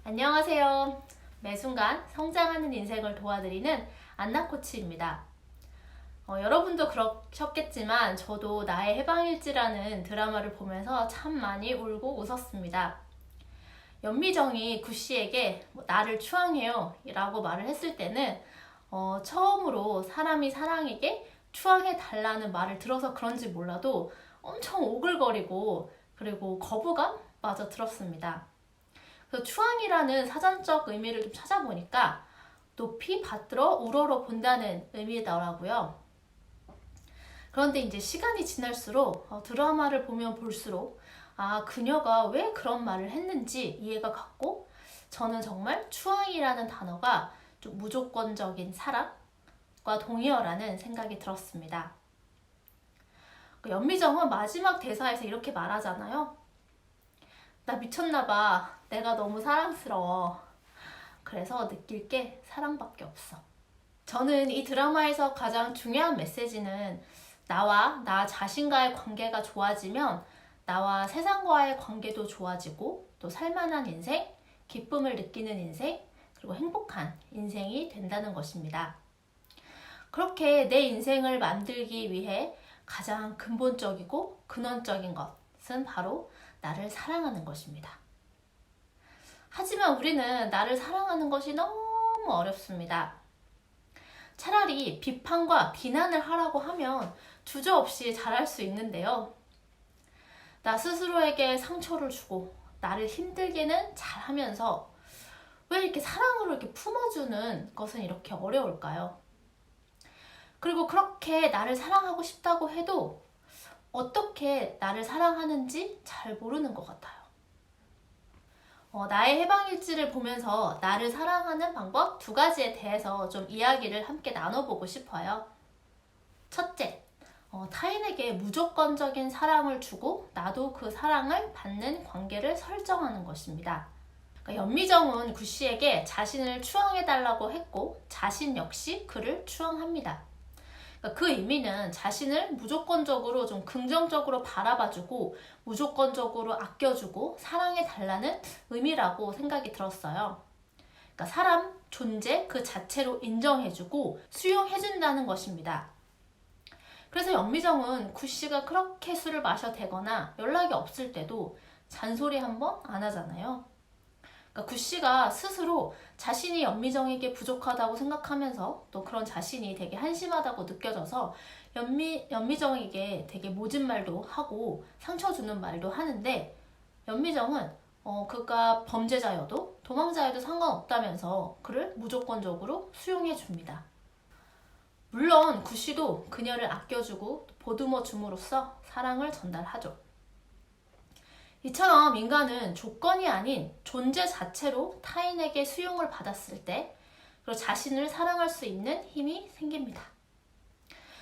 안녕하세요. 매 순간 성장하는 인생을 도와드리는 안나 코치입니다. 여러분도 그러셨겠지만 저도 나의 해방일지라는 드라마를 보면서 참 많이 울고 웃었습니다. 연미정이 구씨에게 나를 추앙해요 라고 말을 했을 때는 처음으로 사람이 사랑에게 추앙해 달라는 말을 들어서 그런지 몰라도 엄청 오글거리고 그리고 거부감마저 들었습니다. 그래서 추앙이라는 사전적 의미를 좀 찾아보니까 높이 받들어 우러러 본다는 의미더라고요. 그런데 이제 시간이 지날수록 드라마를 보면 볼수록 그녀가 왜 그런 말을 했는지 이해가 갔고 저는 정말 추앙이라는 단어가 좀 무조건적인 사랑과 동의어라는 생각이 들었습니다. 연미정은 마지막 대사에서 이렇게 말하잖아요. 나 미쳤나봐. 내가 너무 사랑스러워. 그래서 느낄 게 사랑밖에 없어. 저는 이 드라마에서 가장 중요한 메시지는 나와 나 자신과의 관계가 좋아지면 나와 세상과의 관계도 좋아지고 또 살만한 인생, 기쁨을 느끼는 인생, 그리고 행복한 인생이 된다는 것입니다. 그렇게 내 인생을 만들기 위해 가장 근본적이고 근원적인 것은 바로 나를 사랑하는 것입니다. 하지만 우리는 나를 사랑하는 것이 너무 어렵습니다. 차라리 비판과 비난을 하라고 하면 주저없이 잘할 수 있는데요. 나 스스로에게 상처를 주고 나를 힘들게는 잘하면서 왜 이렇게 사랑으로 이렇게 품어주는 것은 이렇게 어려울까요? 그리고 그렇게 나를 사랑하고 싶다고 해도 어떻게 나를 사랑하는지 잘 모르는 것 같아요. 나의 해방일지를 보면서 나를 사랑하는 방법 2가지에 대해서 좀 이야기를 함께 나눠보고 싶어요. 첫째, 타인에게 무조건적인 사랑을 주고 나도 그 사랑을 받는 관계를 설정하는 것입니다. 그러니까 연미정은 구씨에게 자신을 추앙해달라고 했고 자신 역시 그를 추앙합니다. 그 의미는 자신을 무조건적으로 좀 긍정적으로 바라봐주고 무조건적으로 아껴주고 사랑해달라는 의미라고 생각이 들었어요. 그러니까 사람, 존재 그 자체로 인정해주고 수용해준다는 것입니다. 그래서 연미정은 구씨가 그렇게 술을 마셔대거나 연락이 없을 때도 잔소리 한번 안 하잖아요. 그러니까 구씨가 스스로 자신이 연미정에게 부족하다고 생각하면서 또 그런 자신이 되게 한심하다고 느껴져서 연미정에게 되게 모진 말도 하고 상처 주는 말도 하는데 연미정은 그가 범죄자여도 도망자여도 상관없다면서 그를 무조건적으로 수용해 줍니다. 물론 구씨도 그녀를 아껴주고 보듬어 줌으로써 사랑을 전달하죠. 이처럼 인간은 조건이 아닌 존재 자체로 타인에게 수용을 받았을 때 그리고 자신을 사랑할 수 있는 힘이 생깁니다.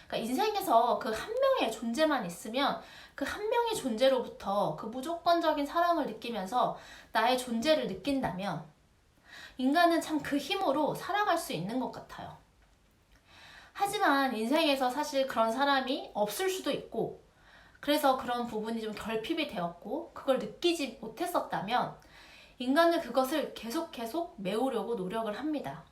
그러니까 인생에서 그 한 명의 존재만 있으면 그 한 명의 존재로부터 그 무조건적인 사랑을 느끼면서 나의 존재를 느낀다면 인간은 참 그 힘으로 살아갈 수 있는 것 같아요. 하지만 인생에서 사실 그런 사람이 없을 수도 있고 그래서 그런 부분이 좀 결핍이 되었고 그걸 느끼지 못했었다면 인간은 그것을 계속 메우려고 노력을 합니다.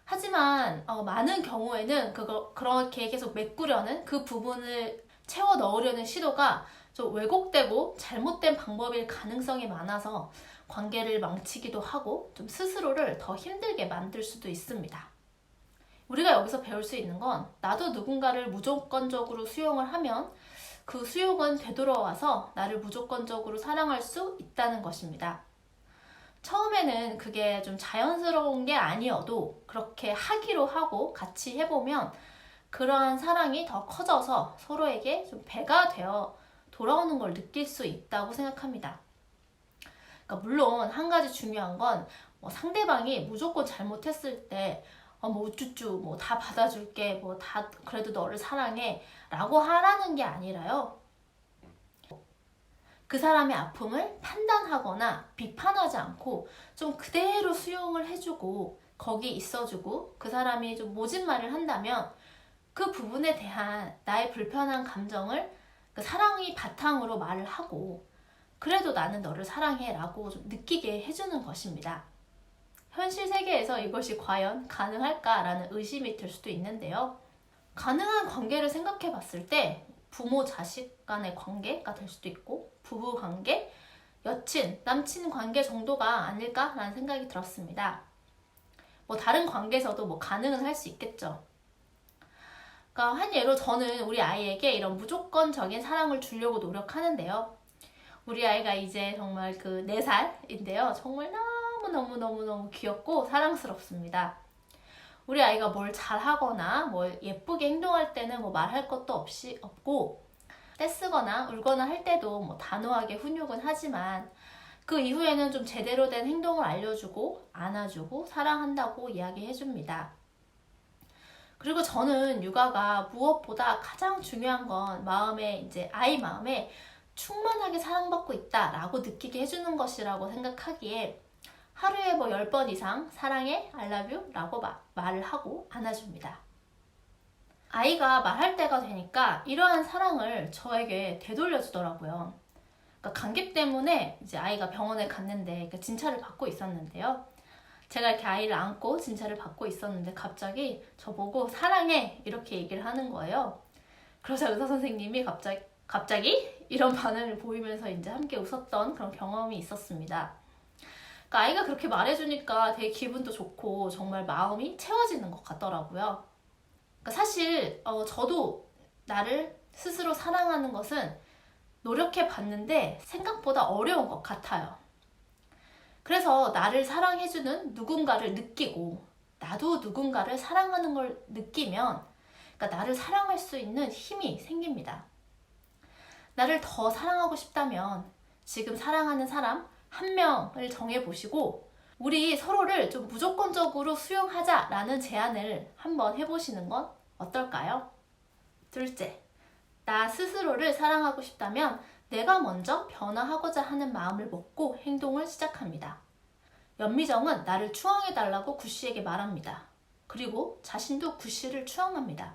하지만 많은 경우에는 그렇게 계속 메꾸려는 그 부분을 채워 넣으려는 시도가 좀 왜곡되고 잘못된 방법일 가능성이 많아서 관계를 망치기도 하고 좀 스스로를 더 힘들게 만들 수도 있습니다. 우리가 여기서 배울 수 있는 건 나도 누군가를 무조건적으로 수용을 하면 그 수용은 되돌아와서 나를 무조건적으로 사랑할 수 있다는 것입니다. 처음에는 그게 좀 자연스러운 게 아니어도 그렇게 하기로 하고 같이 해보면 그러한 사랑이 더 커져서 서로에게 좀 배가 되어 돌아오는 걸 느낄 수 있다고 생각합니다. 그러니까 물론 한 가지 중요한 건 상대방이 무조건 잘못했을 때 우쭈쭈 다 받아줄게 다 그래도 너를 사랑해 라고 하라는 게 아니라요. 그 사람의 아픔을 판단하거나 비판하지 않고 좀 그대로 수용을 해주고 거기 있어주고 그 사람이 좀 모진 말을 한다면 그 부분에 대한 나의 불편한 감정을 그 사랑이 바탕으로 말을 하고 그래도 나는 너를 사랑해 라고 좀 느끼게 해주는 것입니다. 현실 세계에서 이것이 과연 가능할까라는 의심이 들 수도 있는데요. 가능한 관계를 생각해 봤을 때 부모 자식 간의 관계가 될 수도 있고 부부 관계, 여친, 남친 관계 정도가 아닐까라는 생각이 들었습니다. 뭐 다른 관계에서도 뭐 가능은 할 수 있겠죠. 그러니까 한 예로 저는 우리 아이에게 이런 무조건적인 사랑을 주려고 노력하는데요. 우리 아이가 이제 정말 그 4살인데요. 정말 너무너무 귀엽고 사랑스럽습니다. 우리 아이가 뭘 잘하거나 뭘 예쁘게 행동할 때는 뭐 말할 것도 없고 떼쓰거나 울거나 할 때도 뭐 단호하게 훈육은 하지만 그 이후에는 좀 제대로 된 행동을 알려주고 안아주고 사랑한다고 이야기해줍니다. 그리고 저는 육아가 무엇보다 가장 중요한 건 아이 마음에 충만하게 사랑받고 있다라고 느끼게 해주는 것이라고 생각하기에 하루에 뭐 10번 이상 사랑해, I love you 라고 말을 하고 안아줍니다. 아이가 말할 때가 되니까 이러한 사랑을 저에게 되돌려주더라고요. 그러니까 감기 때문에 이제 아이가 병원에 갔는데 진찰을 받고 있었는데요. 제가 이렇게 아이를 안고 진찰을 받고 있었는데 갑자기 저보고 사랑해 이렇게 얘기를 하는 거예요. 그러자 의사 선생님이 갑자기 이런 반응을 보이면서 이제 함께 웃었던 그런 경험이 있었습니다. 그러니까 아이가 그렇게 말해주니까 되게 기분도 좋고 정말 마음이 채워지는 것 같더라고요. 그러니까 사실 저도 나를 스스로 사랑하는 것은 노력해 봤는데 생각보다 어려운 것 같아요. 그래서 나를 사랑해주는 누군가를 느끼고 나도 누군가를 사랑하는 걸 느끼면 그러니까 나를 사랑할 수 있는 힘이 생깁니다. 나를 더 사랑하고 싶다면 지금 사랑하는 사람 한 명을 정해보시고 우리 서로를 좀 무조건적으로 수용하자라는 제안을 한번 해보시는 건 어떨까요? 둘째, 나 스스로를 사랑하고 싶다면 내가 먼저 변화하고자 하는 마음을 먹고 행동을 시작합니다. 연미정은 나를 추앙해달라고 구씨에게 말합니다. 그리고 자신도 구씨를 추앙합니다.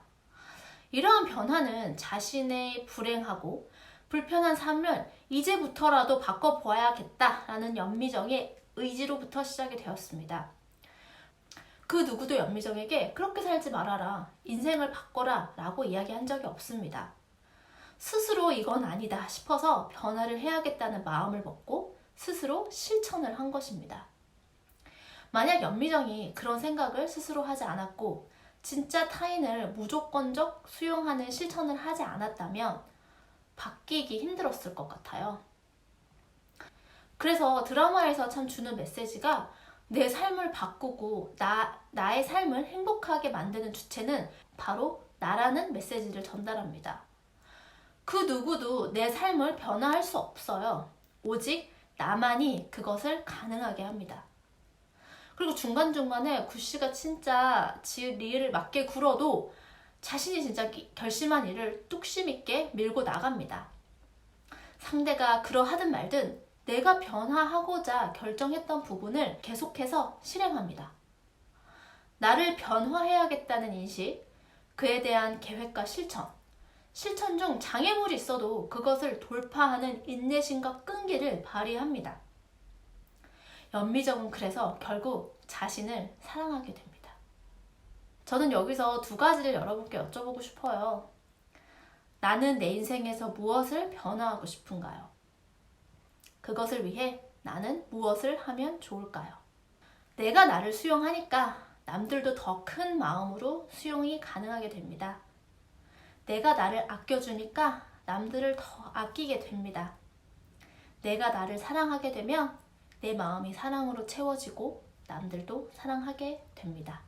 이러한 변화는 자신의 불행하고 불편한 삶을 이제부터라도 바꿔보아야겠다라는 연미정의 의지로부터 시작이 되었습니다. 그 누구도 연미정에게 그렇게 살지 말아라, 인생을 바꿔라 라고 이야기한 적이 없습니다. 스스로 이건 아니다 싶어서 변화를 해야겠다는 마음을 먹고 스스로 실천을 한 것입니다. 만약 연미정이 그런 생각을 스스로 하지 않았고 진짜 타인을 무조건적 수용하는 실천을 하지 않았다면 바뀌기 힘들었을 것 같아요. 그래서 드라마에서 참 주는 메시지가 내 삶을 바꾸고 나의 삶을 행복하게 만드는 주체는 바로 나라는 메시지를 전달합니다. 그 누구도 내 삶을 변화할 수 없어요. 오직 나만이 그것을 가능하게 합니다. 그리고 중간중간에 구씨가 진짜 리를 맞게 굴어도 자신이 진짜 결심한 일을 뚝심 있게 밀고 나갑니다. 상대가 그러하든 말든 내가 변화하고자 결정했던 부분을 계속해서 실행합니다. 나를 변화해야겠다는 인식, 그에 대한 계획과 실천 중 장애물이 있어도 그것을 돌파하는 인내심과 끈기를 발휘합니다. 연미정은 그래서 결국 자신을 사랑하게 됩니다. 저는 여기서 2가지를 여러분께 여쭤보고 싶어요. 나는 내 인생에서 무엇을 변화하고 싶은가요? 그것을 위해 나는 무엇을 하면 좋을까요? 내가 나를 수용하니까 남들도 더 큰 마음으로 수용이 가능하게 됩니다. 내가 나를 아껴주니까 남들을 더 아끼게 됩니다. 내가 나를 사랑하게 되면 내 마음이 사랑으로 채워지고 남들도 사랑하게 됩니다.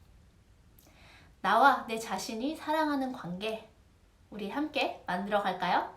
나와 내 자신이 사랑하는 관계, 우리 함께 만들어 갈까요?